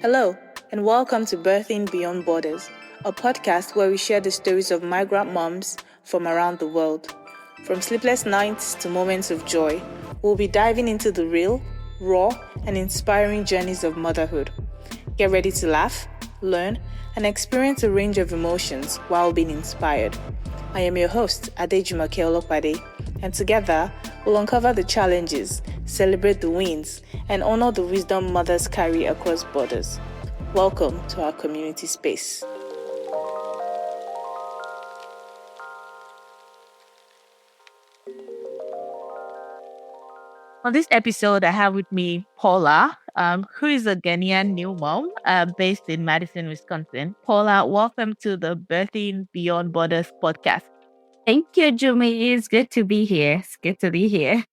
Hello, and welcome to Birthing Beyond Borders, a podcast where we share the stories of migrant moms from around the world. From sleepless nights to moments of joy, we'll be diving into the real, raw, and inspiring journeys of motherhood. Get ready to laugh, learn, and experience a range of emotions while being inspired. I am your host, Adejumoke Olopade, and together we'll uncover the challenges, celebrate the wins, and honor the wisdom mothers carry across borders. Welcome to our community space. On this episode, I have with me Paula, who is a Ghanaian new mom based in Madison, Wisconsin. Paula, welcome to the Birthing Beyond Borders podcast. Thank you, Jumi. It's good to be here. It's good to be here.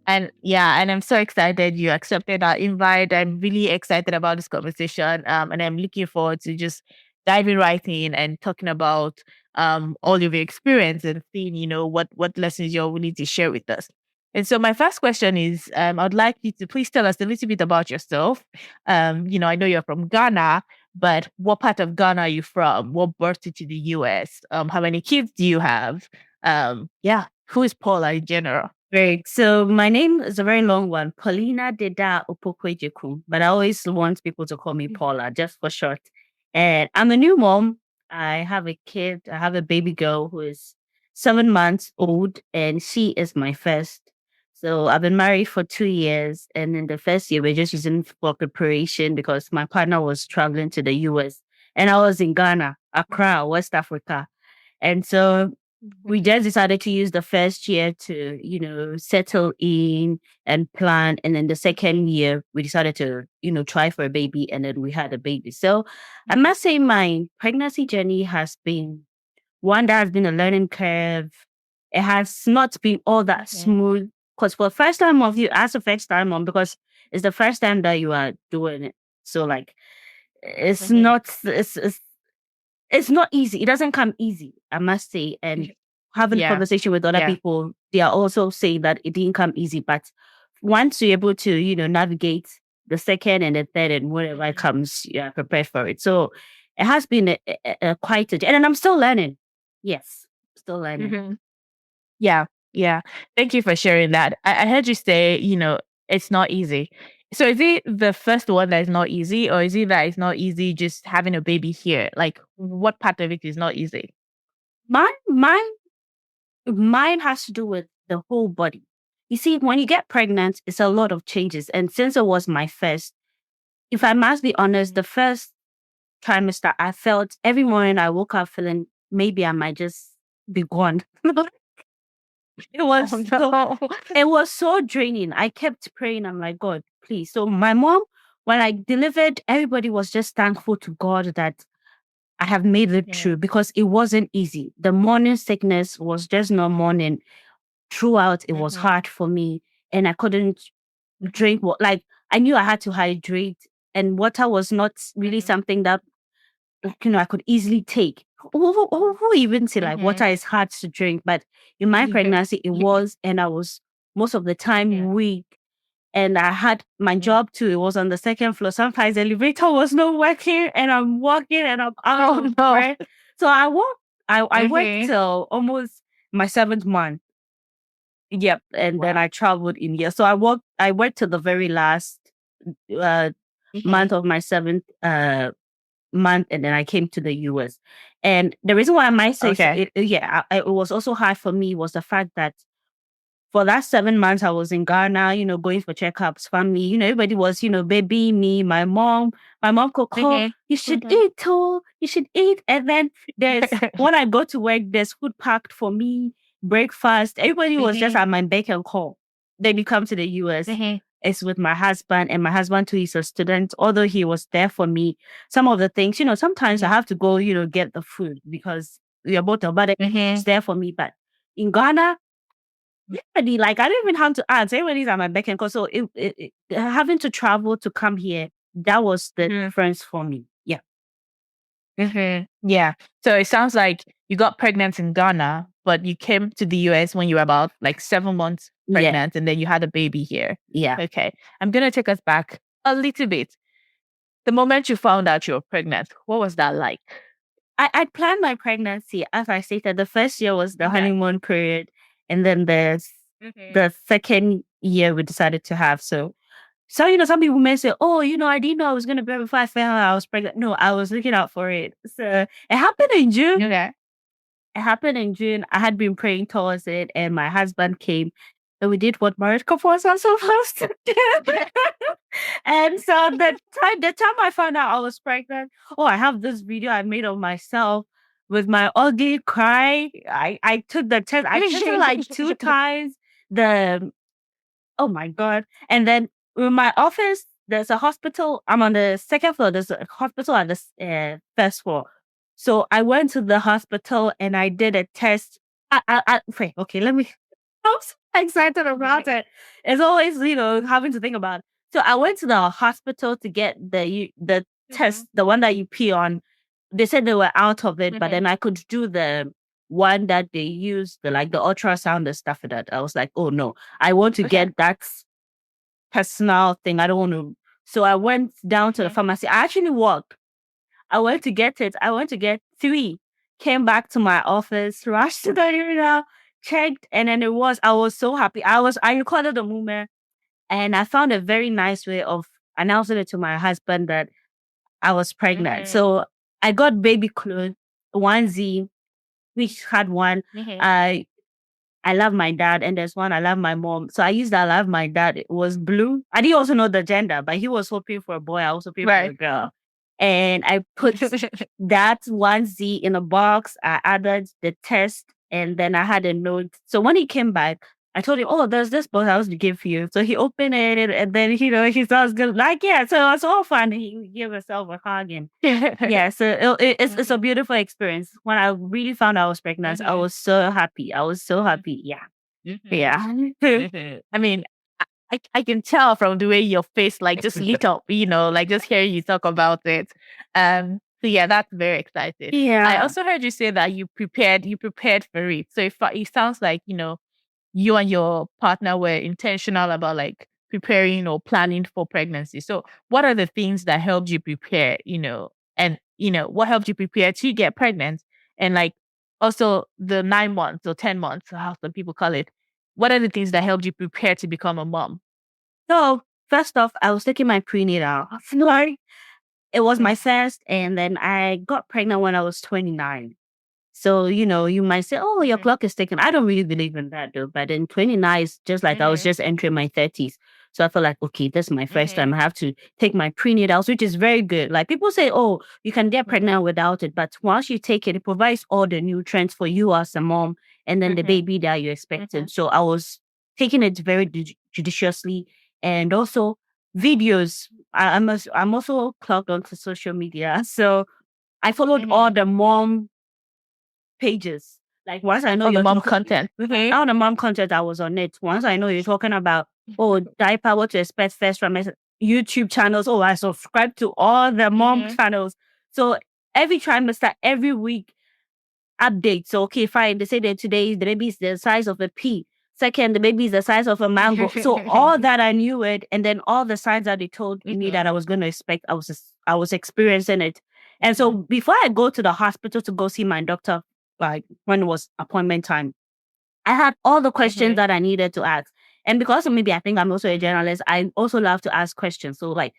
And I'm so excited you accepted our invite. I'm really excited about this conversation. And I'm looking forward to just diving right in and talking about all of your experience and seeing, what lessons you're willing to share with us. And so my first question is, I'd like you to please tell us a little bit about yourself. I know you're from Ghana, but what part of Ghana are you from? What brought you to the US? How many kids do you have? Who is Paula in general? Great. So my name is a very long one, Paulina Deda Opokwejeku, but I always want people to call me Paula, just for short. And I'm a new mom. I have a kid. I have a baby girl who is 7 months old, and she is my first. So I've been married for 2 years, and in the first year, we're just using for preparation because my partner was traveling to the US, and I was in Ghana, Accra, West Africa. And so we just decided to use the first year to, settle in and plan. And then the second year, we decided to, try for a baby, and then we had a baby. So I must say my pregnancy journey has been one that has been a learning curve. It has not been all that smooth. Because for the first time of you, as a first time mom, because it's the first time that you are doing it. So it's it's not easy. It doesn't come easy, I must say. And having a conversation with other people, they are also saying that it didn't come easy. But once you're able to, navigate the second and the third and whatever comes, you are prepared for it. So it has been quite a, and I'm still learning. Yes, still learning. Mm-hmm. Yeah. Thank you for sharing that. I heard you say, it's not easy. So is it the first one that is not easy, or is it that it's not easy just having a baby here? Like, what part of it is not easy? Mine has to do with the whole body. You see, when you get pregnant, it's a lot of changes. And since it was my first, if I must be honest, the first trimester, I felt every morning I woke up feeling maybe I might just be gone. It was so draining. I kept praying. I'm like, God, please. So my mom, when I delivered, everybody was just thankful to God that I have made it through, because it wasn't easy. The morning sickness was just not morning. Throughout, it was hard for me, and I couldn't drink. Like, I knew I had to hydrate, and water was not really something that I could easily take. Who even say like water is hard to drink? But in my pregnancy, it was, and I was most of the time weak. And I had my job too. It was on the second floor. Sometimes the elevator was not working, and I'm walking, and I'm out of breath. So I walked. I worked till almost my 7th month. Yep, and then I traveled in here. So I worked till the very last month of my 7th month, and then I came to the US. And the reason why I might say it was also hard for me was the fact that for that 7 months I was in Ghana, going for checkups, family, everybody was, baby, me, my mom could call, you should eat too, you should eat. And then when I go to work, there's food packed for me, breakfast. Everybody was just at my beck and call. Then you come to the US. It's with my husband, and my husband too is a student. Although he was there for me, some of the things, sometimes I have to go, get the food because we are both about it. It's there for me. But in Ghana, everybody, I don't even have to ask. Everybody's at my beck and call. So having to travel to come here, that was the difference for me. Yeah. Yeah. So it sounds like you got pregnant in Ghana, but you came to the US when you were about 7 months pregnant, and then you had a baby here. Yeah. Okay. I'm going to take us back a little bit. The moment you found out you were pregnant, what was that like? I planned my pregnancy, as I stated. The first year was the Okay. honeymoon period, and then the second year we decided to have. So some people may say, "Oh, I didn't know I was going to be before I found out I was pregnant." No, I was looking out for it. So it happened in June. Okay. It happened in June. I had been praying towards it, and my husband came, and we did what married couples are supposed to do. And so the time I found out I was pregnant, I have this video I made of myself with my ugly cry. I took the test. I tested like 2 times. The Oh my God. And then in my office, there's a hospital. I'm on the second floor. There's a hospital on the first floor. So I went to the hospital and I did a test. Wait, okay, I'm so excited about it. It's always, having to think about it. So I went to the hospital to get the test, the one that you pee on. They said they were out of it, but then I could do the one that they use, the ultrasound and stuff like that. I was like, oh no, I want to get that personal thing. I don't want to. So I went down to the pharmacy. I actually walked. I went to get it. I went to get 3. Came back to my office, rushed to the urinal, checked, and then I was so happy. I recorded the moment, and I found a very nice way of announcing it to my husband that I was pregnant. So I got baby clothes, onesie, which had one. I love my dad, and there's one I love my mom. So I used I love my dad. It was blue. I didn't also know the gender, but he was hoping for a boy. I was hoping for a girl. And I put that onesie in a box. I added the test, and then I had a note. So when he came back, I told him, "Oh, there's this box I was to give you." So he opened it, and then he starts good. Like, yeah, so it was all fun. He gave himself a hug, and yeah, so it's a beautiful experience. When I really found out I was pregnant, I was so happy. I was so happy. Yeah. Yeah. I mean, I can tell from the way your face like just lit up, like just hearing you talk about it. So yeah, that's very exciting. Yeah. I also heard you say that you prepared for it. So it sounds like, you and your partner were intentional about like preparing or planning for pregnancy. So what are the things that helped you prepare, and what helped you prepare to get pregnant? And like also the 9 months or 10 months, how some people call it. What are the things that helped you prepare to become a mom? So first off, I was taking my prenatal. Like, it was my first, and then I got pregnant when I was 29. So, you might say, oh, your clock is ticking. I don't really believe in that though. But then 29 is just like I was just entering my 30s. So I felt like, okay, this is my first time. I have to take my prenatals, which is very good. Like people say, oh, you can get pregnant without it. But once you take it, it provides all the nutrients for you as a mom and then the baby that you're expecting. So I was taking it very judiciously. And also videos. I'm also clogged onto social media. So I followed all the mom pages. Like once I know All the your mom content. all the mom content I was on it. Once I know you're talking about diaper, what to expect first from YouTube channels. Oh, I subscribe to all the mom channels. So every trimester, every week update. So okay, fine. They say that today the baby is the size of a pea. Second, the baby is the size of a mango. So all that I knew it, and then all the signs that they told me that I was going to expect, I was experiencing it. And so before I go to the hospital to go see my doctor, like when it was appointment time, I had all the questions that I needed to ask. And because maybe I think I'm also a journalist, I also love to ask questions. So like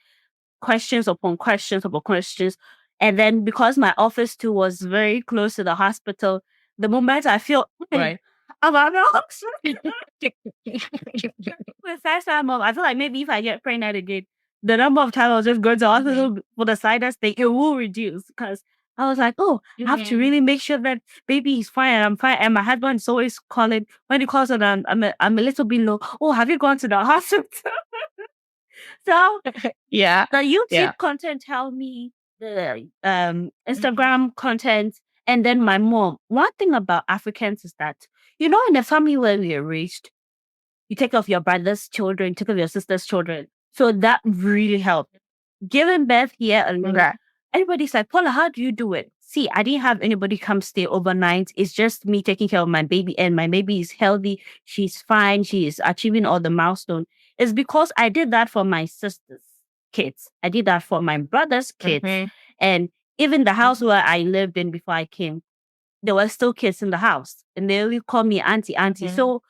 questions upon questions upon questions. And then because my office too was very close to the hospital, the moment I feel Right. I'm at the hospital. With first time mom, I feel like maybe if I get pregnant again, the number of times I'll just go to the hospital for the slightest thing, it will reduce. Because I was like, oh, I have to really make sure that baby is fine and I'm fine. And my husband is always calling. When he calls and I'm a little bit low. Oh, have you gone to the hospital? So Yeah. the YouTube content helped me, the Instagram content, and then my mom. One thing about Africans is that, in the family where we are raised, you take care of your brother's children, take care of your sister's children. So that really helped. Giving birth here alone, everybody's like, Paula, how do you do it? See, I didn't have anybody come stay overnight. It's just me taking care of my baby, and my baby is healthy. She's fine. She is achieving all the milestones. It's because I did that for my sisters. kids. I did that for my brother's kids. Mm-hmm. And even the house where I lived in before I came, there were still kids in the house. And they only call me auntie, auntie. Mm-hmm. So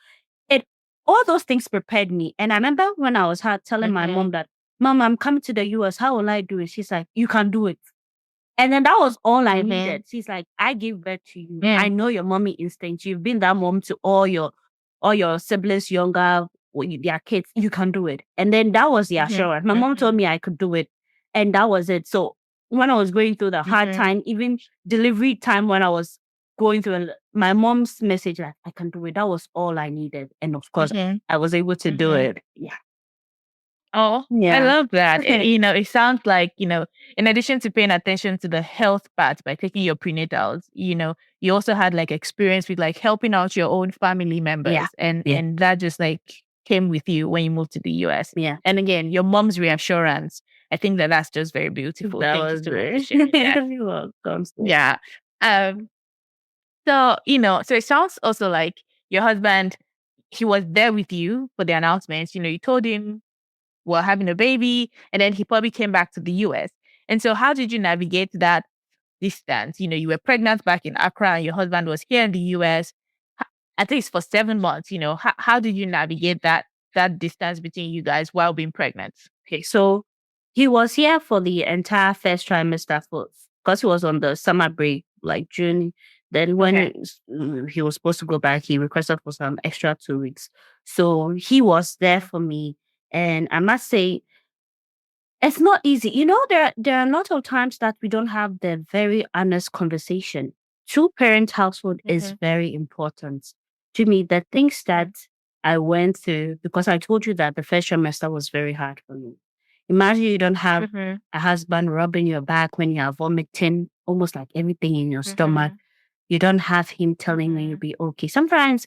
it all those things prepared me. And I remember when I was telling my mom that, Mom, I'm coming to the US. How will I do it? She's like, you can do it. And then that was all I needed. She's like, I gave birth to you. Yeah. I know your mommy instinct. You've been that mom to all your siblings younger, their kids. You can do it. And then that was the assurance. My mom told me I could do it. And that was it. So when I was going through the hard time, even delivery time when I was going through, my mom's message, like, I can do it. That was all I needed. And of course, I was able to do it. Yeah. Oh, Yeah. I love that. It sounds like, in addition to paying attention to the health part by taking your prenatals, you also had like experience with like helping out your own family members. Yeah. And that just like came with you when you moved to the US. Yeah. And again, your mom's reassurance, I think that's just very beautiful. That Thank was you so much great. for sharing that. You're welcome. Yeah. So, so it sounds also like your husband, he was there with you for the announcements. You told him we're having a baby, and then he probably came back to the US. And so how did you navigate that distance? You were pregnant back in Accra and your husband was here in the US, at least for 7 months. How did you navigate that distance between you guys while being pregnant? Okay, so he was here for the entire first trimester because he was on the summer break, like June. Then when he was supposed to go back, he requested for some extra 2 weeks. So he was there for me. And I must say, it's not easy. There are a lot of times that we don't have the very honest conversation. Two-parent household is very important. To me, the things that I went through, because I told you that the first trimester was very hard for me. Imagine you don't have a husband rubbing your back when you are vomiting, almost like everything in your stomach. You don't have him telling you you'll be okay. Sometimes,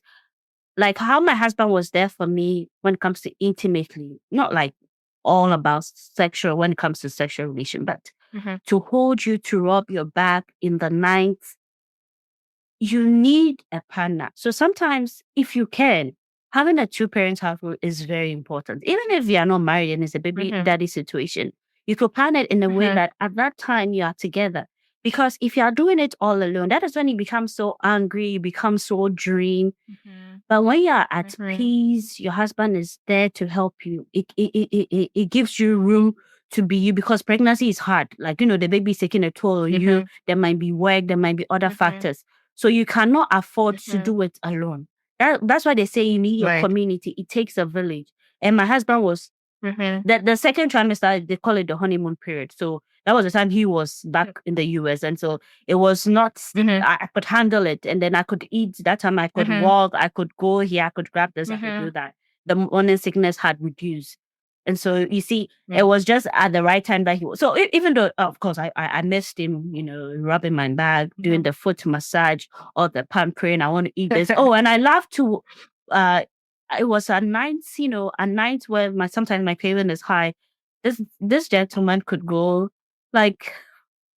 like how my husband was there for me when it comes to intimately, not like all about sexual when it comes to sexual relation, but to hold you, to rub your back in the night, you need a partner. So sometimes, if you can, having a two-parent household is very important. Even if you are not married and it's a baby daddy situation, you could plan it in a way that at that time you are together. Because if you are doing it all alone, that is when you become so angry, you become so drained. But when you are at peace, your husband is there to help you. It gives you room to be you, because pregnancy is hard. Like, the baby's taking a toll on you. There might be work, there might be other factors. So you cannot afford to do it alone. That's why they say you need your community. It takes a village. And my husband was, the second trimester, they call it the honeymoon period. So that was the time he was back in the US. And so it was not, I could handle it. And then I could eat. That time I could walk, I could go here, I could grab this, I could do that. The morning sickness had reduced. And so you see, it was just at the right time that he was. So even though, of course, I missed him, rubbing my back, doing the foot massage, or the pampering, I want to eat this. Oh, and I love to, it was a night, a night where sometimes my craving is high. This gentleman could go like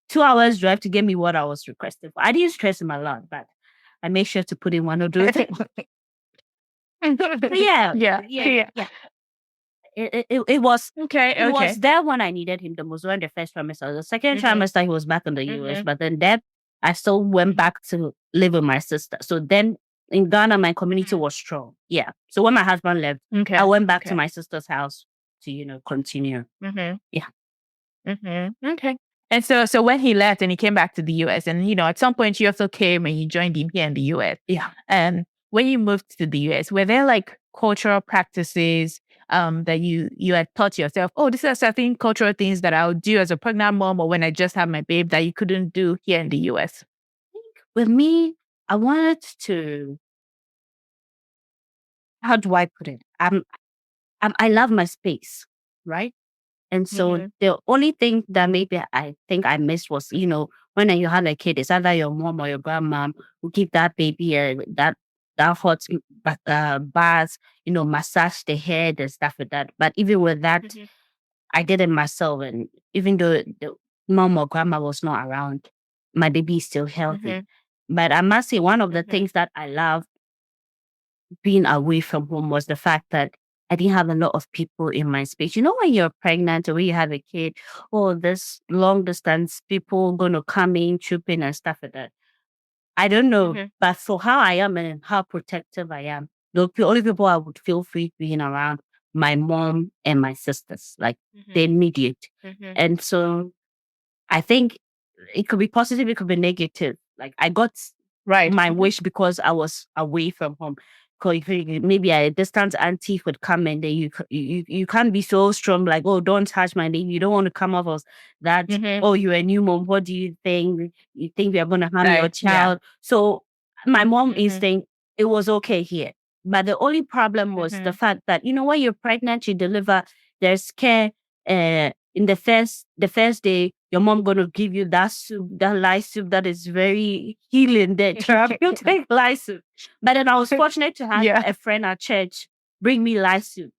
2 hours drive to get me what I was requesting for. I didn't stress him a lot, but I made sure to put in one or two things. Yeah. It was It was there when I needed him the most, when the first trimester. The second trimester, he was back in the US, but then I still went back to live with my sister. So then in Ghana, my community was strong. Yeah. So when my husband left, I went back to my sister's house to, continue. Yeah. Okay. And so when he left and he came back to the US, and at some point you also came and you joined him here in the US. Yeah. And when you moved to the US, were there like cultural practices that you had taught yourself, oh, these are certain cultural things that I'll do as a pregnant mom or when I just have my babe that you couldn't do here in the US? With me, I wanted to, how do I put it? I love my space, right? And so the only thing that maybe I think I missed was, when you had a kid, it's either your mom or your grandmom who give that baby that hot bath, massage the head and stuff like that. But even with that, I did it myself. And even though the mom or grandma was not around, my baby is still healthy. But I must say, one of the things that I love being away from home was the fact that I didn't have a lot of people in my space. You know, when you're pregnant or when you have a kid, this long distance people going to come in, trooping and stuff like that. I don't know, but for how I am and how protective I am, the only people I would feel free being around my mom and my sisters, like the immediate. And so I think it could be positive, it could be negative. Like I got my wish because I was away from home. Because maybe a distant auntie would come and then you can't be so strong, like, oh, don't touch my name. You don't want to come off as that. Oh, you're a new mom. What do you think? You think you're going to harm your child? So my mom is saying it was okay here. But the only problem was the fact that, when you're pregnant, you deliver, there's care. In the first day, your mom gonna give you that soup, that lice soup that is very healing, the therapeutic lice soup. But then I was fortunate to have a friend at church bring me lice soup.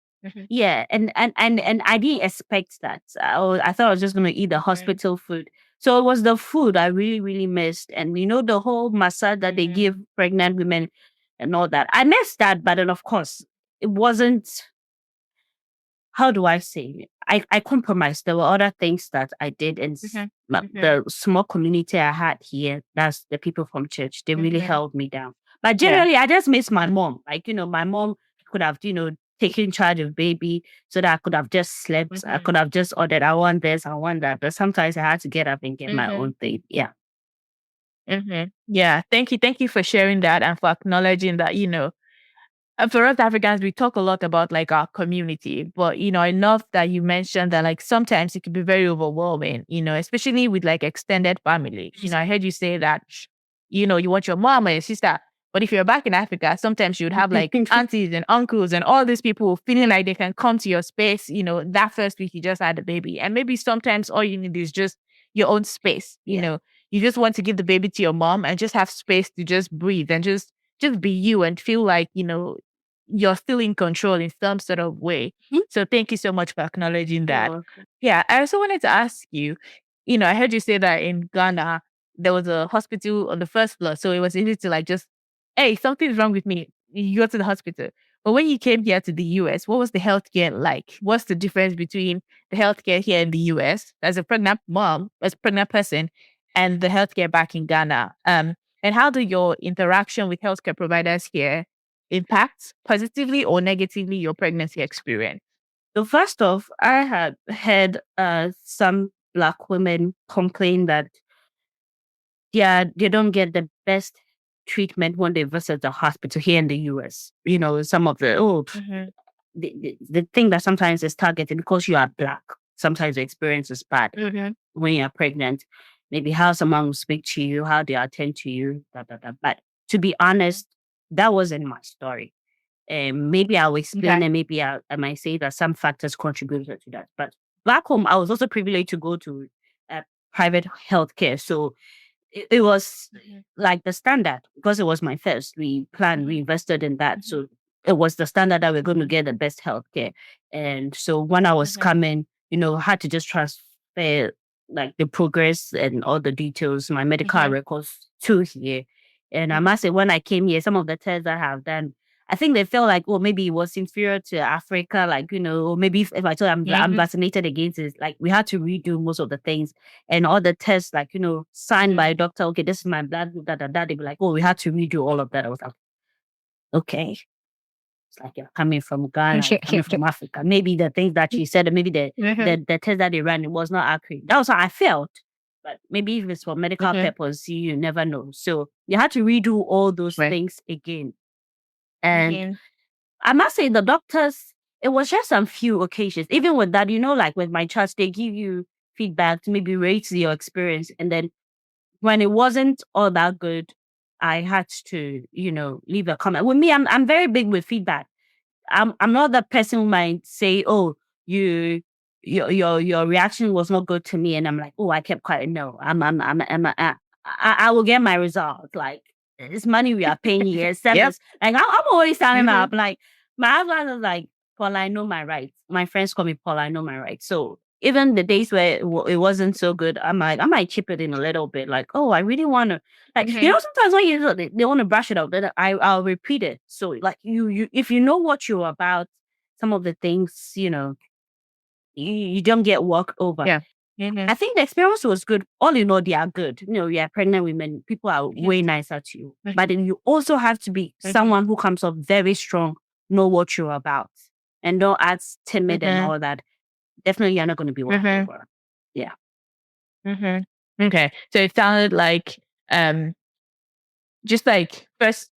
Yeah, and I didn't expect that. I thought I was just gonna eat the hospital food. So it was the food I really, really missed. And the whole massage that they give pregnant women and all that. I missed that, but then of course it wasn't, how do I say? I compromised. There were other things that I did in the small community I had here. That's the people from church. They really held me down. But generally, I just miss my mom. Like, my mom could have, taken charge of baby so that I could have just slept. I could have just ordered, I want this, I want that. But sometimes I had to get up and get my own thing. Yeah. Yeah. Thank you. Thank you for sharing that and for acknowledging that, for us Africans, we talk a lot about like our community, but I love that you mentioned that like sometimes it can be very overwhelming, especially with like extended family. I heard you say that, you want your mom and your sister, but if you're back in Africa, sometimes you'd have like aunties and uncles and all these people feeling like they can come to your space, that first week you just had a baby. And maybe sometimes all you need is just your own space, you know, you just want to give the baby to your mom and just have space to just breathe and just be you and feel like, you're still in control in some sort of way. So thank you so much for acknowledging that. Yeah, I also wanted to ask you, I heard you say that in Ghana, there was a hospital on the first floor. So it was easy to like just, hey, something's wrong with me. You go to the hospital. But when you came here to the US, what was the healthcare like? What's the difference between the healthcare here in the US as a pregnant mom, as a pregnant person, and the healthcare back in Ghana? And how do your interaction with healthcare providers here impact positively or negatively your pregnancy experience? So first off, I had heard some Black women complain that they don't get the best treatment when they visit the hospital here in the US. Some of the thing that sometimes is targeted because you are Black. Sometimes the experience is bad when you're pregnant. Maybe how someone will speak to you, how they attend to you, But to be honest, that wasn't my story. Maybe I'll explain and maybe I might say that some factors contributed to that. But back home, I was also privileged to go to private healthcare. So it was like the standard because it was my first. We planned, we invested in that. So it was the standard that we're going to get the best healthcare. And so when I was coming, I had to just transfer like the progress and all the details, my medical records to here. And I must say, when I came here, some of the tests I have done, I think they felt like, maybe it was inferior to Africa. Like, or maybe if I told them I'm vaccinated against it, like we had to redo most of the things and all the tests, like, signed by a doctor. Okay, this is my blood group, They'd be like, we had to redo all of that. I was like, okay. It's like you're coming from Ghana, you're coming from Africa. Maybe the things that she said, maybe the test that they ran, it was not accurate. That was how I felt. But maybe if it's for medical purpose, you never know. So you had to redo all those things again. And I must say the doctors, it was just some few occasions. Even with that, like with my charts, they give you feedback to maybe rate your experience. And then when it wasn't all that good, I had to, leave a comment. With me, I'm very big with feedback. I'm not that person who might say, oh, your reaction was not good to me. And I'm like, oh, I kept quiet. No, I will get my result. Like, it's money we are paying here. Service. Like, I'm always standing up. Like, my husband is like, Paula, I know my rights. My friends call me Paula, I know my rights. So even the days where it wasn't so good, I might chip it in a little bit. Like, oh, I really want to, like, sometimes when they want to brush it up, then I'll repeat it. So like you if you know what you're about some of the things, you don't get walked over. Yeah. I think the experience was good. All in all, they are good. You are pregnant women. People are way nicer to you. But then you also have to be someone who comes up very strong, know what you're about, and don't act timid and all that. Definitely, you're not going to be walked over. Yeah. Okay. So it sounded like just like first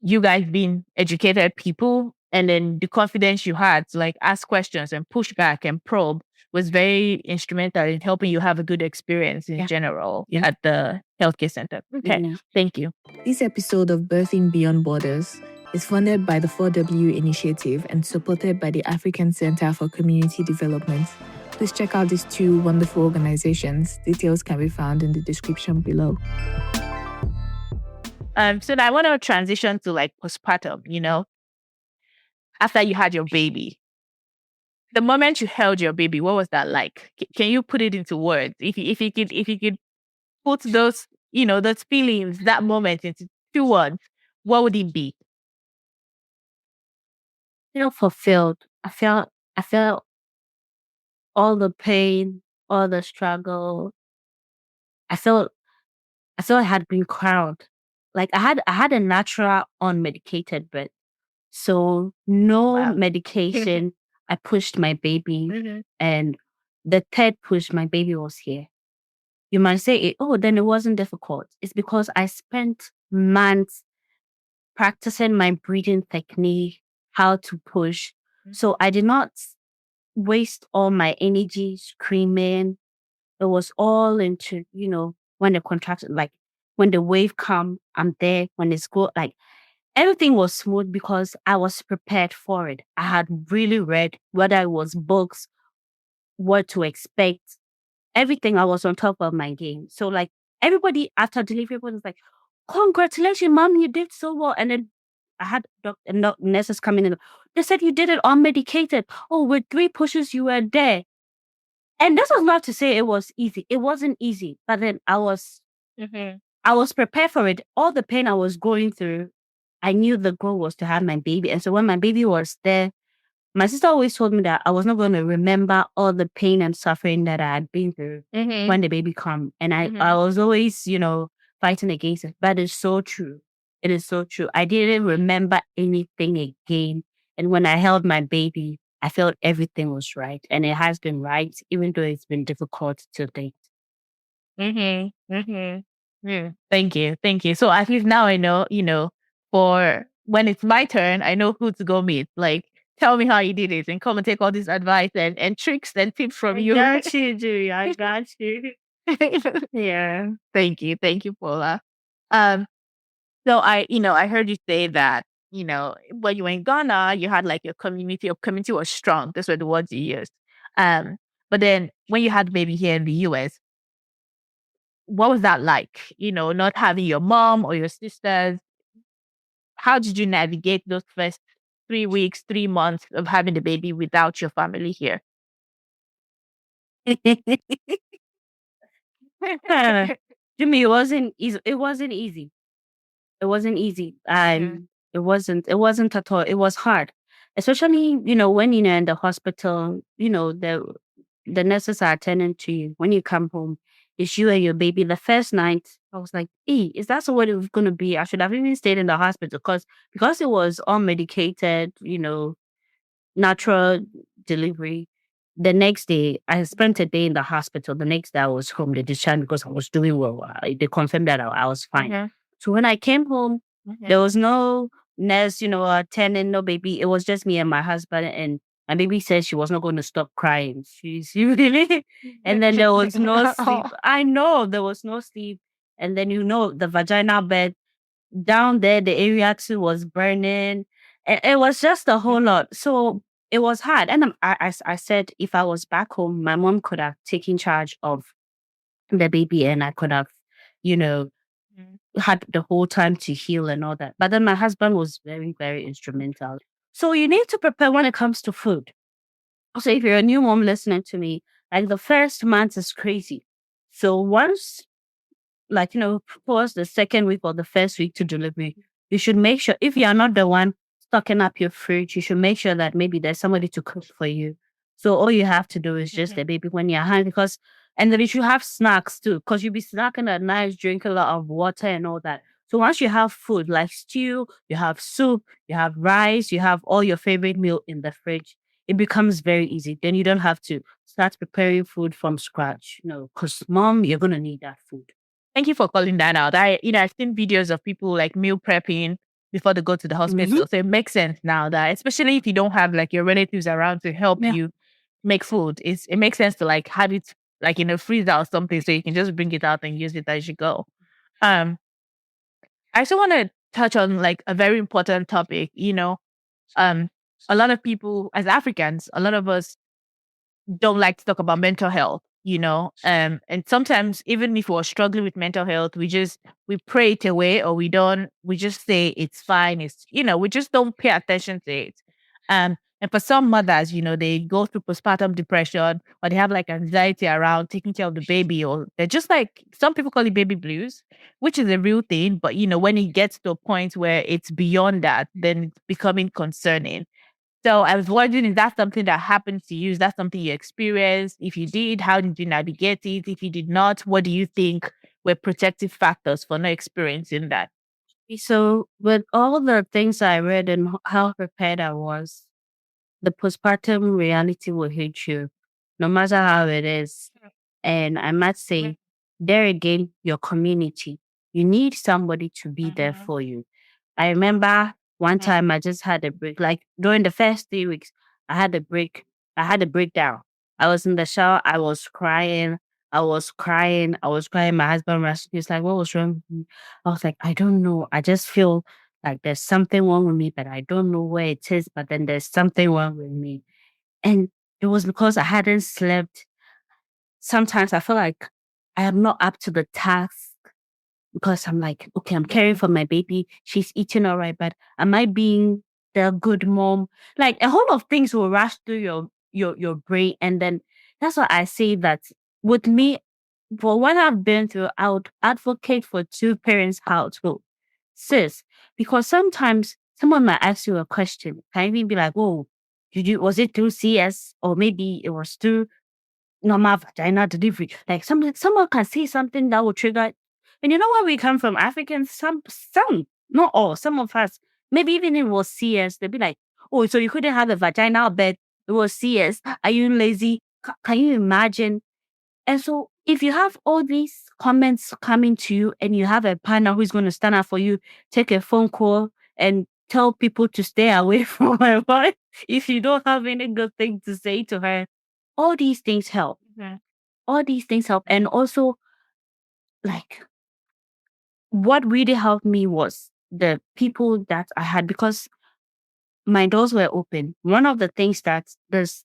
you guys being educated people, and then the confidence you had to like ask questions and push back and probe was very instrumental in helping you have a good experience in general at the healthcare center. Okay. Yeah. Thank you. This episode of Birthing Beyond Borders is funded by the 4W Initiative and supported by the African Center for Community Development. Please check out these two wonderful organizations. Details can be found in the description below. So now I want to transition to like postpartum, after you had your baby. The moment you held your baby, what was that like? Can you put it into words? If you could put those, those feelings, that moment into 2 words, what would it be? Fulfilled. I felt all the pain, all the struggle. I felt I had been crowned. Like I had a natural unmedicated birth. So no medication. I pushed my baby, and the third push, my baby was here. You might say, then it wasn't difficult. It's because I spent months practicing my breathing technique, how to push. So I did not waste all my energy screaming. It was all into, when the contraction, like when the wave come, I'm there. When it's go, like everything was smooth because I was prepared for it. I had really read, whether it was books, what to expect, everything. I was on top of my game. So like everybody after delivery was like, "Congratulations, mom, you did so well." And then I had nurses coming in. They said you did it unmedicated. Oh, with 3 pushes, you were there. And this was not to say it was easy. It wasn't easy. But then I was prepared for it. All the pain I was going through, I knew the goal was to have my baby. And so when my baby was there, my sister always told me that I was not going to remember all the pain and suffering that I had been through when the baby come. And I was always, fighting against it. But it's so true. It is so true. I didn't remember anything again. And when I held my baby, I felt everything was right. And it has been right, even though it's been difficult to date. Yeah. Thank you. Thank you. So at least now I know, for when it's my turn, I know who to go meet. Like, tell me how you did it and come and take all this advice and tricks and tips from you. I got you, Julie. I got you. Yeah. Thank you. Thank you, Paula. So I heard you say that, when you were in Ghana, you had like your community was strong. Those were the words you used. But then when you had baby here in the US, what was that like? Not having your mom or your sisters. How did you navigate those first 3 weeks, 3 months of having the baby without your family here? Jimmy, it wasn't easy. It wasn't easy. It wasn't easy. It wasn't at all. It was hard. Especially, when you're in the hospital, the nurses are attending to you. When you come home, it's you and your baby. The first night, I was like, "Hey, is that what it was gonna be? I should have even stayed in the hospital because it was unmedicated, natural delivery." The next day, I spent a day in the hospital. The next day, I was home. They discharged because I was doing well. They confirmed that I was fine. So when I came home, there was no nurse, attending, no baby. It was just me and my husband. And my baby said she was not going to stop crying. She's really, and then there was no sleep. I know there was no sleep. And then, the vaginal bed down there, the area too was burning. It was just a whole lot. So it was hard. And I said, if I was back home, my mom could have taken charge of the baby and I could have, had the whole time to heal and all that. But then my husband was very, very instrumental. So you need to prepare when it comes to food. So if you're a new mom listening to me, like the first month is crazy. So once, towards the second week or the first week to delivery, you should make sure if you are not the one stocking up your fridge, you should make sure that maybe there's somebody to cook for you. So all you have to do is just the baby when you're hungry, and then you should have snacks too, because you'll be snacking at night, drink a lot of water and all that. So once you have food like stew, you have soup, you have rice, you have all your favorite meal in the fridge, it becomes very easy. Then you don't have to start preparing food from scratch. Because mom, you're gonna need that food. Thank you for calling that out. I've seen videos of people like meal prepping before they go to the hospital. So it makes sense now that, especially if you don't have like your relatives around to help Yeah. you make food, it makes sense to like have it like in a freezer or something so you can just bring it out and use it as you go. I also want to touch on like a very important topic. A lot of people as Africans, a lot of us don't like to talk about mental health, and sometimes even if we're struggling with mental health, we pray it away, or we just say it's fine. We just don't pay attention to it. And for some mothers, they go through postpartum depression, or they have like anxiety around taking care of the baby, or they're just like, some people call it baby blues, which is a real thing. But when it gets to a point where it's beyond that, then it's becoming concerning. So I was wondering, is that something that happened to you? Is that something you experienced? If you did, how did you navigate it? If you did not, what do you think were protective factors for not experiencing that? So with all the things I read and how prepared I was, the postpartum reality will hit you, no matter how it is. And I must say, there again, your community. You need somebody to be there for you. I remember one time I just had a break. Like during the first 3 weeks, I had a break. I had a breakdown. I was in the shower. I was crying. I was crying. I was crying. My husband was he's like, "What was wrong with me?" I was like, "I don't know. I just feel like there's something wrong with me, but I don't know where it is. But then there's something wrong with me." And it was because I hadn't slept. Sometimes I feel like I am not up to the task because I'm like, okay, I'm caring for my baby. She's eating all right, but am I being the good mom? Like a whole lot of things will rush through your brain. And then that's why I say that with me, for what I've been through, I would advocate for two parents household. Sis, because sometimes someone might ask you a question. Can even be like, oh, was it through CS? Or maybe it was through normal vagina delivery. Like someone can say something that will trigger. And you know where we come from, Africans, some, not all, some of us, maybe even if it was CS, they'd be like, oh, so you couldn't have a vaginal bed. It was CS. Are you lazy? Can you imagine? And so if you have all these comments coming to you and you have a partner who's going to stand up for you, take a phone call and tell people to stay away from my wife if you don't have any good thing to say to her, all these things help. All these things help. And also, like, what really helped me was the people that I had, because my doors were open. One of the things that this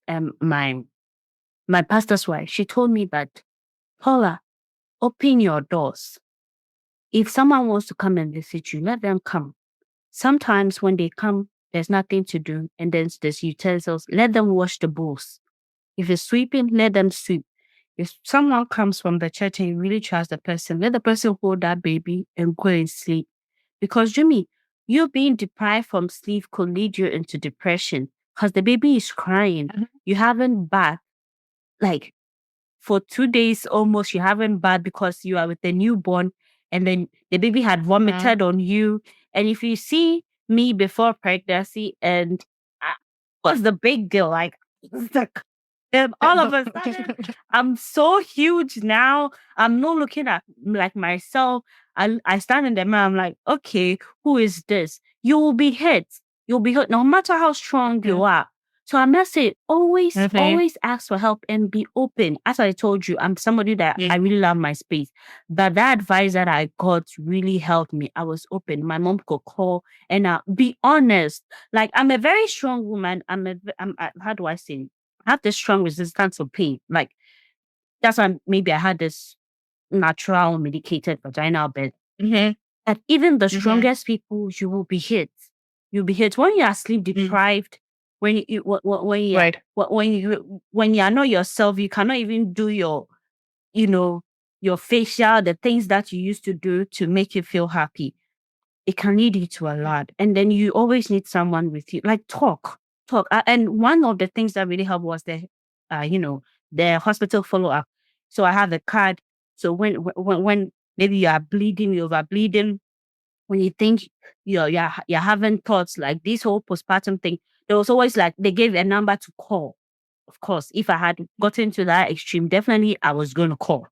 my pastor's wife, she told me that, Paula, open your doors. If someone wants to come and visit you, let them come. Sometimes when they come, there's nothing to do, and then there's utensils. Let them wash the bowls. If it's sweeping, let them sweep. If someone comes from the church and you really trust the person, let the person hold that baby and go and sleep. Because Jimmy, you being deprived from sleep could lead you into depression because the baby is crying. You haven't bathed. Like for 2 days almost, you haven't bathed because you are with the newborn, and then the baby had vomited on you. And if you see me before pregnancy, and I was the big girl, like, and all of a sudden, I'm so huge now. I'm not looking at like myself. I stand in the mirror. I'm like, okay, who is this? You will be hit. You'll be hurt no matter how strong you are. So I must say, always ask for help and be open. As I told you, I'm somebody that I really love my space. But that advice that I got really helped me. I was open. My mom could call and be honest. Like, I'm a very strong woman. How do I say? I have this strong resistance to pain. Like, that's why maybe I had this natural medicated vaginal bed. That even the strongest people, you will be hit. You'll be hit when you are sleep deprived. When when you are not yourself, you cannot even do your facial, the things that you used to do to make you feel happy. it can lead you to a lot. And then you always need someone with you, like talk. And one of the things that really helped was the hospital follow up. So I have a card. So when maybe you are bleeding, you over bleeding, when you think you're having thoughts like this whole postpartum thing, there was always like they gave a number to call. Of course, if I had gotten to that extreme, definitely I was going to call.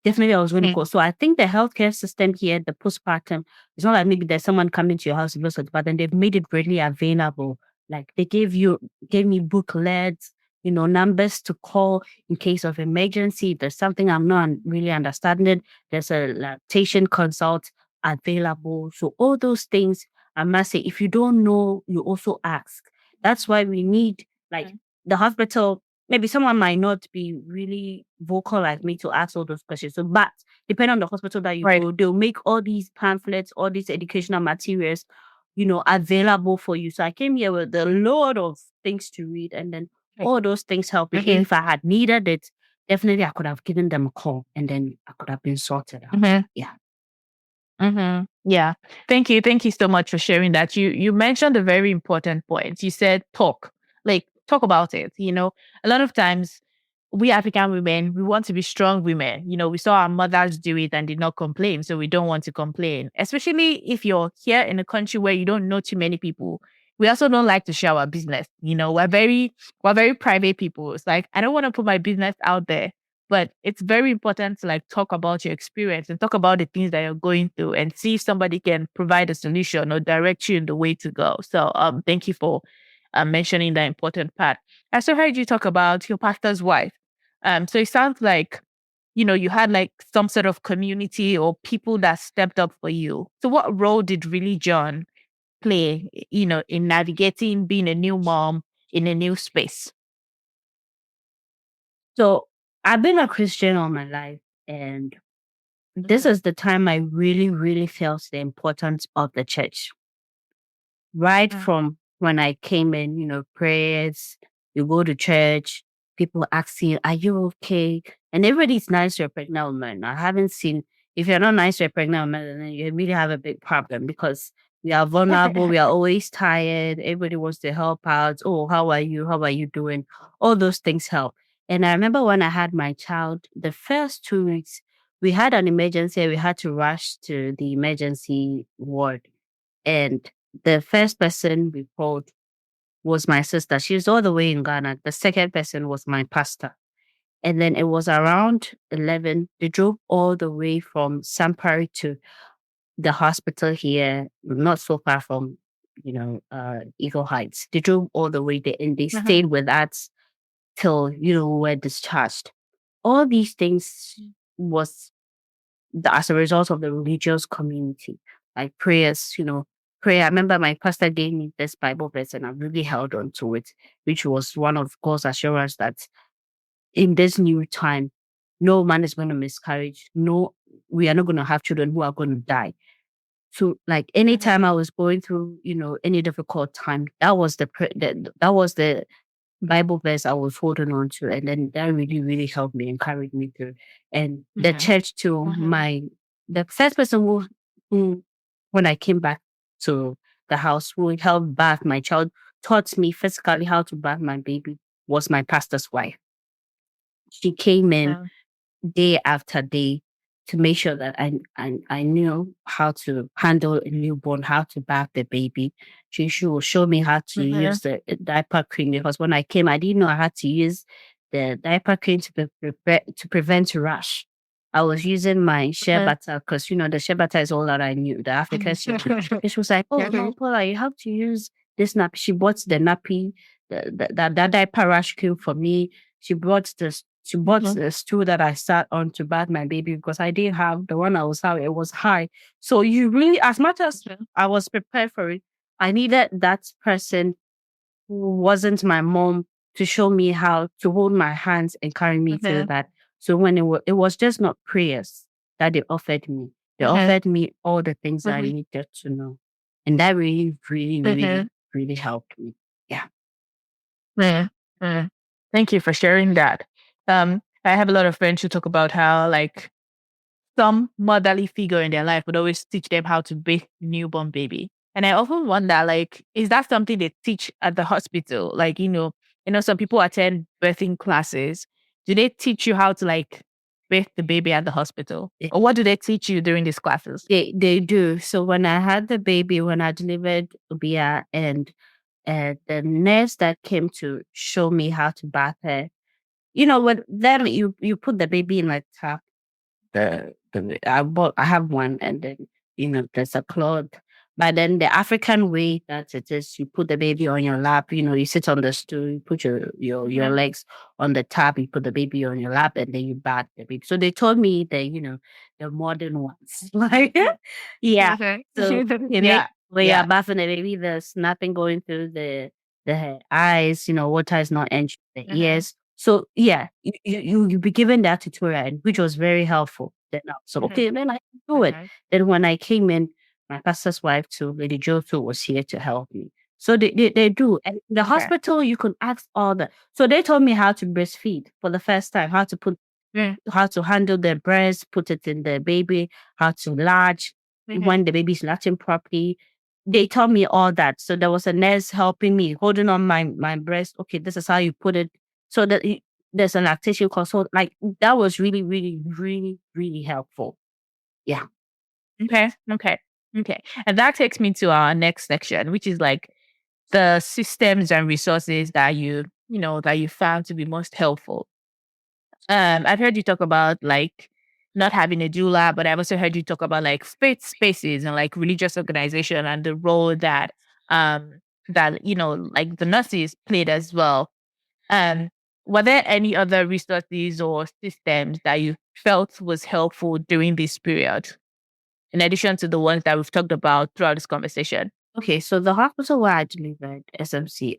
Definitely, I was going to call. So I think the healthcare system here, the postpartum, it's not like maybe there's someone coming to your house, but then they've made it readily available. Like they gave me booklets, numbers to call in case of emergency. If there's something I'm not really understanding, there's a lactation consult available. So all those things, I must say, if you don't know, you also ask. That's why we need like the hospital. Maybe someone might not be really vocal like me to ask all those questions. So, but depending on the hospital that you Right. go, they'll make all these pamphlets, all these educational materials, available for you. So I came here with a lot of things to read, and then all those things help me. If I had needed it, definitely I could have given them a call, and then I could have been sorted out. Yeah. Yeah. Thank you. Thank you so much for sharing that. You mentioned a very important point. You said talk. Like talk about it. A lot of times we African women, we want to be strong women. We saw our mothers do it and did not complain. So we don't want to complain. Especially if you're here in a country where you don't know too many people. We also don't like to share our business. We're very private people. It's like I don't want to put my business out there. But it's very important to like talk about your experience and talk about the things that you're going through and see if somebody can provide a solution or direct you in the way to go. So thank you for mentioning that important part. I also heard you talk about your pastor's wife. So it sounds like, you had like some sort of community or people that stepped up for you. So what role did religion play, in navigating being a new mom in a new space? So I've been a Christian all my life, and this is the time I really, really felt the importance of the church. Right from when I came in, prayers, you go to church, people ask you, are you okay? And everybody's nice to a pregnant woman. I haven't seen, if you're not nice to a pregnant woman, then you really have a big problem because we are vulnerable. We are always tired. Everybody wants to help out. Oh, how are you? How are you doing? All those things help. And I remember when I had my child, the first 2 weeks, we had an emergency. We had to rush to the emergency ward. And the first person we called was my sister. She was all the way in Ghana. The second person was my pastor. And then it was around 11. They drove all the way from Sampari to the hospital here, not so far from, Eagle Heights. They drove all the way there and they stayed with us till, we were discharged. All these things was as a result of the religious community, like prayers, prayer. I remember my pastor gave me this Bible verse and I really held on to it, which was one of God's assurance that in this new time, no man is going to miscarriage. No, we are not going to have children who are going to die. So like anytime I was going through, any difficult time, that was that was the Bible verse I was holding on to. And then that really, really helped me, encouraged me through. And the church too, the first person who, when I came back to the house, who helped bath my child, taught me physically how to bath my baby was my pastor's wife. She came in day after day to make sure that I knew how to handle a newborn, how to bath the baby. She will show me how to use the diaper cream because when I came, I didn't know I had to use the diaper cream to prevent rash. I was using my shea butter because the shea butter is all that I knew, the African shea. And she was like, "Oh no, Paula, you have to use this nappy." She bought the nappy, that diaper rash cream for me. She brought this. She bought the stool that I sat on to bath my baby because I didn't have the one I was having. It was high. So you really, as much as I was prepared for it, I needed that person who wasn't my mom to show me how to hold my hands and carry me through that. So when it was just not prayers that they offered me. They offered me all the things that I needed to know. And that really, really, really, really helped me. Yeah. Thank you for sharing that. I have a lot of friends who talk about how like some motherly figure in their life would always teach them how to bathe newborn baby. And I often wonder, like, is that something they teach at the hospital? Like, some people attend birthing classes. Do they teach you how to like bathe the baby at the hospital? They, Or what do they teach you during these classes? they do. So when I had the baby, when I delivered Ubia, and the nurse that came to show me how to bath her, when then you put the baby in like tap. I have one, and then there's a cloth. But then the African way that it is, you put the baby on your lap. You sit on the stool, you put your legs on the tap, you put the baby on your lap, and then you bath the baby. So they told me the modern ones, like yeah. Okay. So Yeah. when Yeah. you're bathing the baby, there's nothing going through the eyes. Water is not entering the ears. So yeah, you be given that tutorial, which was very helpful. Then I was okay, then I can do it. Then when I came in, my pastor's wife too, Lady Jo too, was here to help me. So they do. And in the hospital, you can ask all the. So they told me how to breastfeed for the first time, how to handle the breast, put it in the baby, how to latch when the baby's latching properly. They taught me all that. So there was a nurse helping me, holding on my breast. Okay, this is how you put it. So that there's a lactation consult. Like that was really, really, really, really helpful. Yeah. Okay. Okay. Okay. And that takes me to our next section, which is like the systems and resources that you found to be most helpful. I've heard you talk about like not having a doula, but I've also heard you talk about like faith spaces and like religious organization and the role that like the nurses played as well. Um, were there any other resources or systems that you felt was helpful during this period, in addition to the ones that we've talked about throughout this conversation? Okay, so the hospital where I delivered SMC,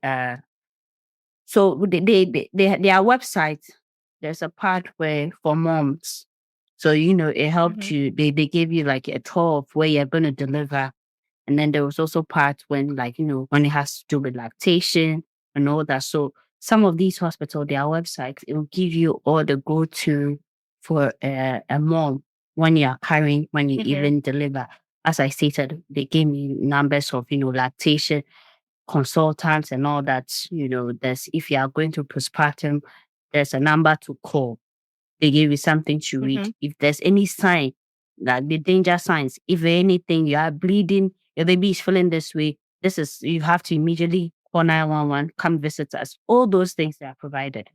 so their website, there's a part where for moms. So it helped you. They give you like a tour of where you're gonna deliver. And then there was also part when when it has to do with lactation and all that. So some of these hospitals, their websites, it will give you all the go-to for a mom when you're carrying, when you even deliver. As I stated, they gave me numbers of, lactation consultants and all that. There's, if you are going to postpartum, there's a number to call. They give you something to read. If there's any sign, like the danger signs, if anything, you are bleeding, your baby is feeling this way, you have to immediately call 911, come visit us. All those things are provided.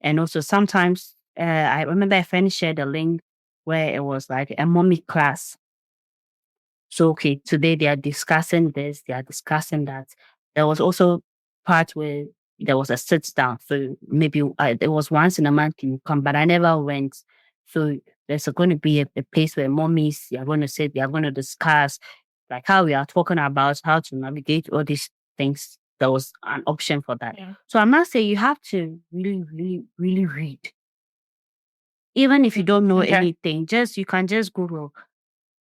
And also sometimes, I remember a friend shared a link where it was like a mommy class. So, okay, today they are discussing this, they are discussing that. There was also part where there was a sit down. So maybe it was once in a month you come, but I never went. So there's going to be a place where mommies, they are going to sit, they are going to discuss like how we are talking about how to navigate all these things. There was an option for that. Yeah. So I must say you have to really, really, really read. Even if you don't know anything, you can just Google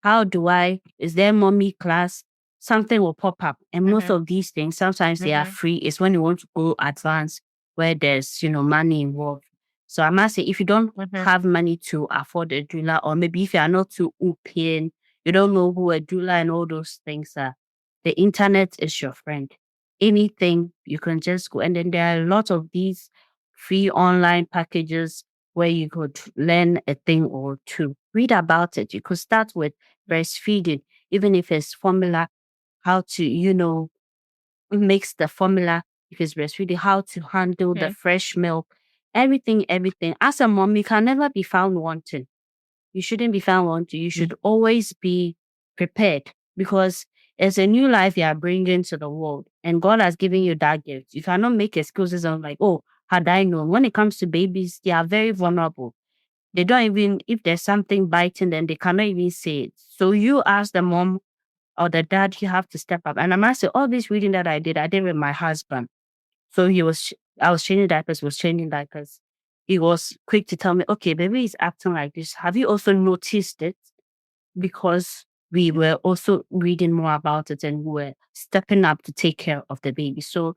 is there mommy class? Something will pop up. And most of these things, sometimes they are free. It's when you want to go advanced where there's, money involved. So I must say, if you don't have money to afford a doula, or maybe if you are not too open, you don't know who a doula and all those things are, the internet is your friend. Anything, you can just go. And then there are a lot of these free online packages where you could learn a thing or two. Read about it. You could start with breastfeeding, even if it's formula, how to, mix the formula, if it's breastfeeding, how to handle the fresh milk, everything, everything. As a mom, you can never be found wanting. You shouldn't be found wanting. You should always be prepared because it's a new life you are bringing to the world and God has given you that gift. You cannot make excuses on like, oh, had I known. When it comes to babies, they are very vulnerable. They don't even, if there's something biting them, they cannot even say it. So you as the mom or the dad, you have to step up. And I must say, all this reading that I did with my husband. So I was changing diapers, was changing diapers. He was quick to tell me, okay, baby is acting like this. Have you also noticed it? Because we were also reading more about it and we were stepping up to take care of the baby. So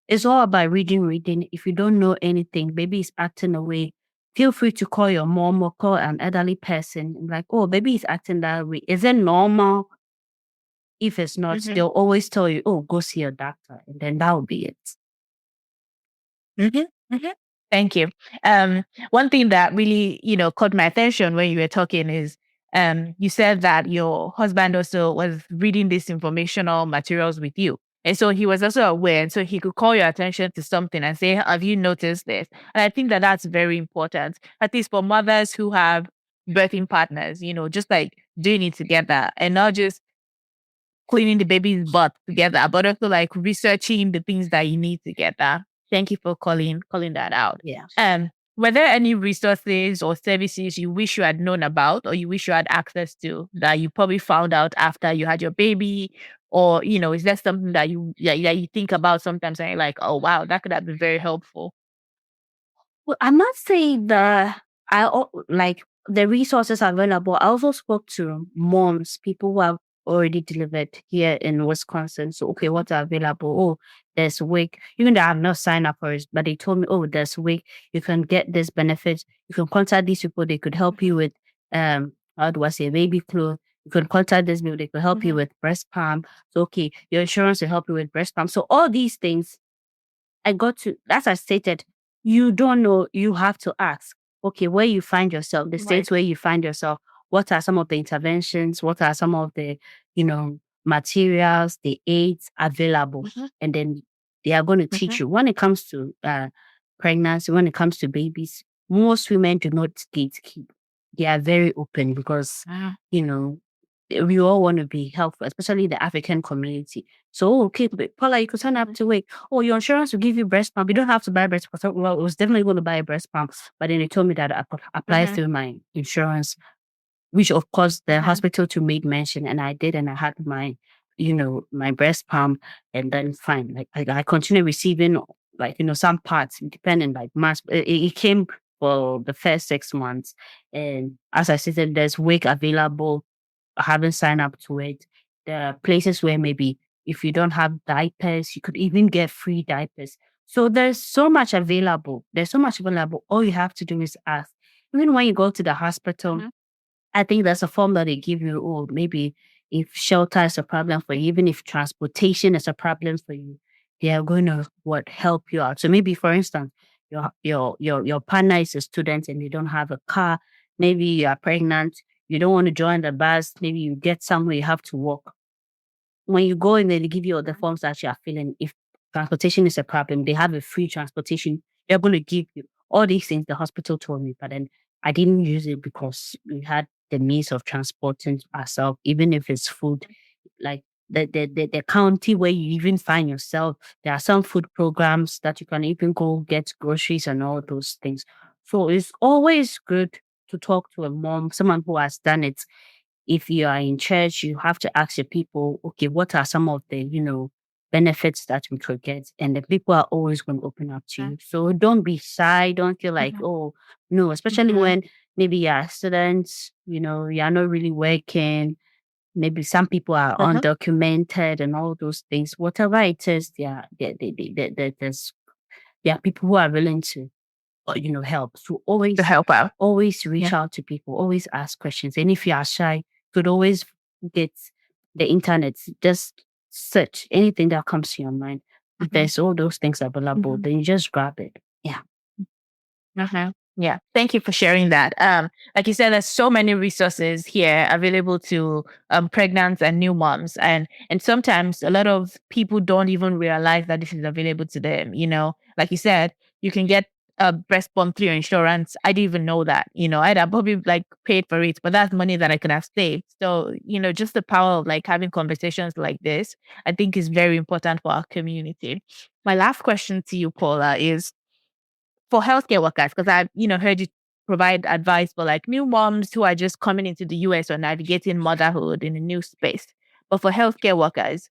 it's all about reading. If you don't know anything, baby is acting away. feel free to call your mom or call an elderly person. Like, oh, baby is acting that way. Is it normal? If it's not, they'll always tell you, oh, go see your doctor. And then that will be it. Thank you. One thing that really, caught my attention when you were talking is you said that your husband also was reading these informational materials with you. And so he was also aware. And so he could call your attention to something and say, have you noticed this? And I think that that's very important, at least for mothers who have birthing partners, just like doing it together and not just cleaning the baby's butt together, but also like researching the things that you need together. Thank you for calling that out. Yeah. Were there any resources or services you wish you had known about or you wish you had access to that you probably found out after you had your baby? Or, is that something that you think about sometimes and you're like, oh, wow, that could have been very helpful? Well, I'm not saying that like the resources are available. I also spoke to moms, people who have already delivered here in Wisconsin. So, okay, what are available? Oh, there's WIC. Even though I have not signed up for it, but they told me, oh, there's WIC. You can get this benefit. You can contact these people. They could help you with, how do I say, baby clothes. You can contact this people. They could help you with breast pump. So, okay, your insurance will help you with breast pump. So, all these things, as I stated, you don't know, you have to ask. Okay, where you find yourself, the states where you find yourself, what are some of the interventions? What are some of the, materials, the aids available? And then they are going to teach you. When it comes to pregnancy, when it comes to babies, most women do not gatekeep. They are very open because, we all want to be helpful, especially the African community. So, okay, but Paula, you could sign up to WIC. Oh, your insurance will give you breast pump. You don't have to buy breast pump. Well, I was definitely going to buy a breast pump, but then they told me that I could apply through my insurance, which of course the hospital too made mention, and I did, and I had my, my breast pump, and then fine. Like I continue receiving some parts, depending like months. It came for the first 6 months, and as I said, there's WIC available. I haven't signed up to it. There are places where maybe if you don't have diapers, you could even get free diapers. So there's so much available. All you have to do is ask. Even when you go to the hospital, I think there's a form that they give you, or maybe if shelter is a problem for you, even if transportation is a problem for you, they are going to help you out. So maybe, for instance, your partner is a student and you don't have a car. Maybe you are pregnant. You don't want to join the bus. Maybe you get somewhere you have to walk. When you go in there, they give you all the forms that you are filling. If transportation is a problem, they have a free transportation. They're going to give you all these things. The hospital told me, but then I didn't use it because we had the means of transporting ourselves, even if it's food. Like the county where you even find yourself, there are some food programs that you can even go get groceries and all those things. So it's always good to talk to a mom, someone who has done it. If you are in church, you have to ask your people, okay, what are some of the, benefits that we could get? And the people are always going to open up to you. So don't be shy. Don't feel like, oh, no, especially when maybe you're students, you're not really working. Maybe some people are undocumented and all those things. Whatever it is, there are people who are willing to help. So always To help out. always reach out to people, always ask questions. And if you are shy, you could always get the internet, just search anything that comes to your mind. If there's all those things available, then you just grab it. Yeah. Yeah. Thank you for sharing that. Like you said, there's so many resources here available to pregnant and new moms. And sometimes a lot of people don't even realize that this is available to them. Like you said, you can get a breast pump through your insurance. I didn't even know that. I'd have probably paid for it, but that's money that I could have saved. So, just the power of having conversations like this, I think is very important for our community. My last question to you, Paula, is for healthcare workers, because I've, heard you provide advice for new moms who are just coming into the US or navigating motherhood in a new space. But for healthcare workers,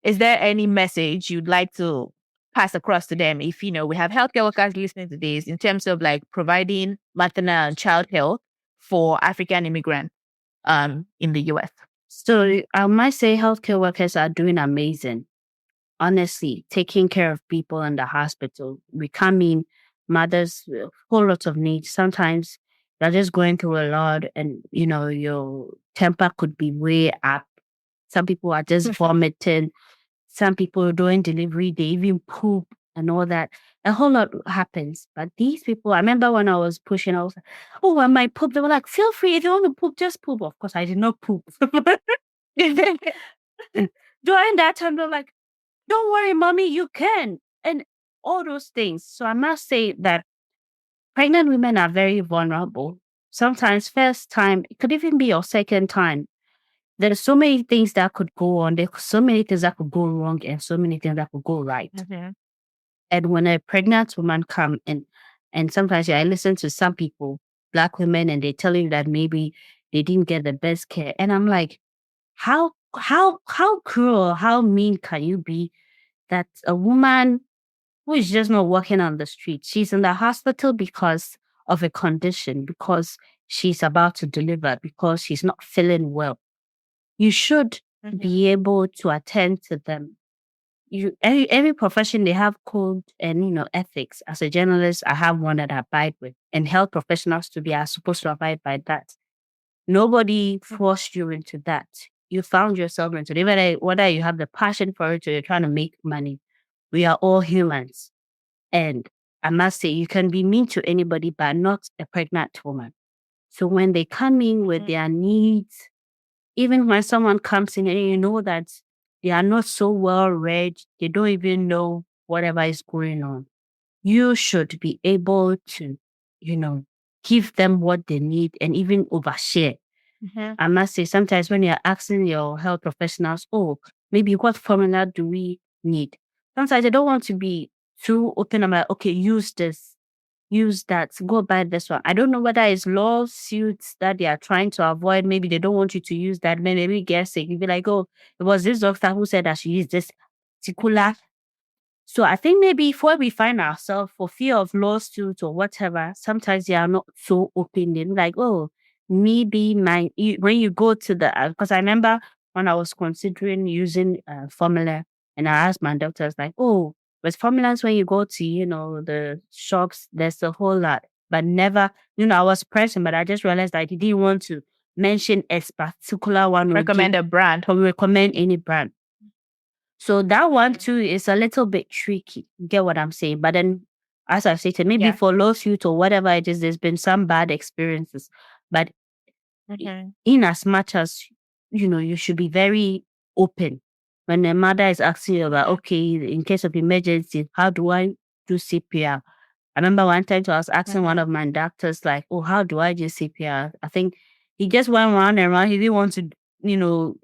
is there any message you'd like to pass across to them if, we have healthcare workers listening to this in terms of providing maternal and child health for African immigrants in the US? So I might say healthcare workers are doing amazing. Honestly, taking care of people in the hospital. We come in, mothers with a whole lot of needs. Sometimes you're just going through a lot and, your temper could be way up. Some people are just vomiting. Some people during delivery, they even poop and all that. A whole lot happens. But these people, I remember when I was pushing, I was like, oh, I might poop. They were like, feel free. If you want to poop, just poop. Of course, I did not poop. During that time, they're like, don't worry, mommy, you can. And all those things. So I must say that pregnant women are very vulnerable. Sometimes first time, it could even be your second time. There's so many things that could go on. There's so many things that could go wrong and so many things that could go right. And when a pregnant woman come in, and sometimes I listen to some people, Black women, and they tell you that maybe they didn't get the best care. And I'm like, how cruel, how mean can you be that a woman who is just not walking on the street, she's in the hospital because of a condition, because she's about to deliver, because she's not feeling well. You should be able to attend to them. Every profession, they have code and ethics. As a journalist, I have one that I abide with, and health professionals are supposed to abide by that. Nobody forced you into that. You found yourself into it. Whether you have the passion for it or you're trying to make money, we are all humans. And I must say, you can be mean to anybody, but not a pregnant woman. So when they come in with their needs, even when someone comes in and you know that they are not so well read, they don't even know whatever is going on, you should be able to, give them what they need and even overshare. I must say, sometimes when you're asking your health professionals, oh, maybe what formula do we need? Sometimes they don't want to be too open about, okay, use this, use that, go buy this one. I don't know whether it's lawsuits that they are trying to avoid. Maybe they don't want you to use that. Maybe get sick. You'd be like, oh, it was this doctor who said I should use this particular. So I think maybe before we find ourselves for fear of lawsuits or whatever, sometimes they are not so open. They're like, oh, maybe when you go to the, because I remember when I was considering using formula and I asked my doctors like, oh, with formulas when you go to, the shops, there's a whole lot, but never, I was pressing, but I just realized that he didn't want to mention a particular one Recommend a brand. or recommend any brand. So that one too is a little bit tricky. You get what I'm saying? But then, as I stated, maybe for lawsuit or whatever it is, there's been some bad experiences. But in as much as, you should be very open. When the mother is asking you about, okay, in case of emergency, how do I do CPR? I remember one time I was asking one of my doctors, like, oh, how do I do CPR? I think he just went round and round. He didn't want to, demo.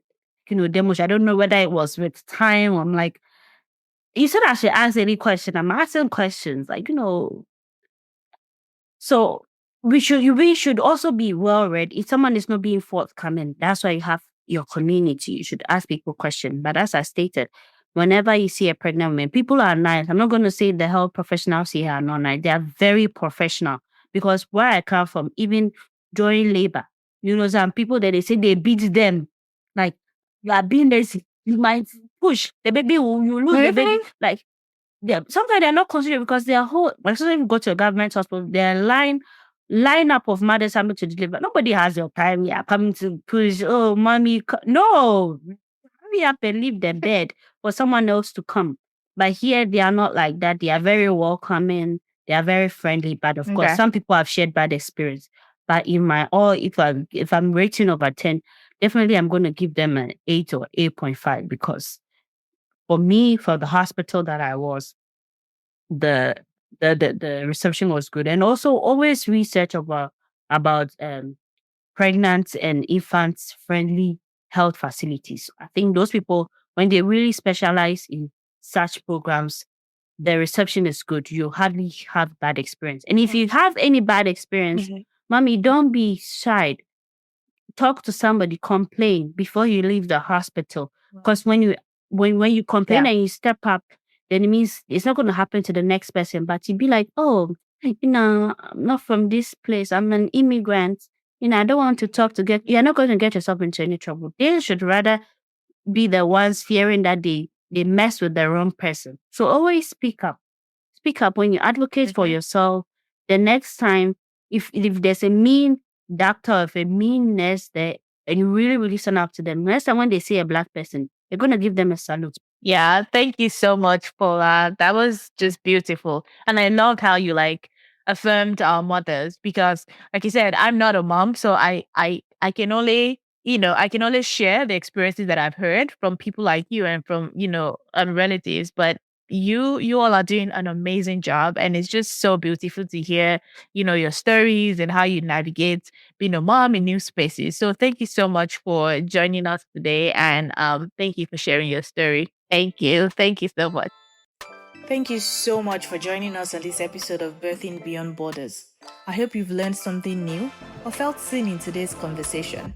I don't know whether it was with time. I'm like, you said I should ask any question. I'm asking questions, like, So we should also be well read. If someone is not being forthcoming, that's why you have your community. You should ask people questions. But as I stated, whenever you see a pregnant woman, people are nice. I'm not going to say the health professionals here are not nice. They are very professional. Because where I come from, even during labor, some people that they say they beat them. Like, you are being lazy. You might push the baby, you lose the baby. Like, sometimes they're not considered because their whole, especially if you go to a government hospital, their lineup of mothers having to deliver. Nobody has your time. Yeah, coming to push. Oh, mommy, no, hurry up and leave the bed for someone else to come. But here they are not like that. They are very welcoming. They are very friendly. But of course, some people have shared bad experience. But in my if I'm rating over 10, definitely I'm going to give them an 8 or 8.5 because for me, for the hospital that I was, the reception was good, and also always research about pregnant and infants friendly health facilities. I think those people, when they really specialize in such programs, the reception is good. You hardly have bad experience, and if you have any bad experience, mommy, don't be shy. Talk to somebody, complain before you leave the hospital. Because when you complain and you step up, then it means it's not going to happen to the next person. But you'd be like, oh, I'm not from this place. I'm an immigrant. I don't want to you're not going to get yourself into any trouble. They should rather be the ones fearing that they mess with the wrong person. So always speak up. speak up, when you advocate for Mhm. yourself, the next time, if there's a mean doctor, if a mean nurse there, and you really, really stand up to them, next time when they see a Black person, you're going to give them a salute. Yeah, thank you so much, Paula. That was just beautiful. And I love how you like affirmed our mothers because like you said, I'm not a mom, so I can only, I can only share the experiences that I've heard from people like you and from, relatives, but you all are doing an amazing job and it's just so beautiful to hear, your stories and how you navigate being a mom in new spaces. So thank you so much for joining us today and thank you for sharing your story. Thank you. Thank you so much. Thank you so much for joining us on this episode of Birthing Beyond Borders. I hope you've learned something new or felt seen in today's conversation.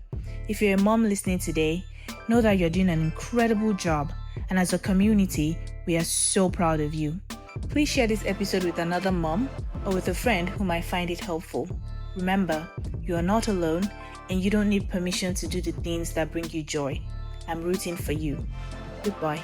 If you're a mom listening today, know that you're doing an incredible job, and as a community, we are so proud of you. Please share this episode with another mom or with a friend who might find it helpful. Remember, you are not alone and you don't need permission to do the things that bring you joy. I'm rooting for you. Goodbye.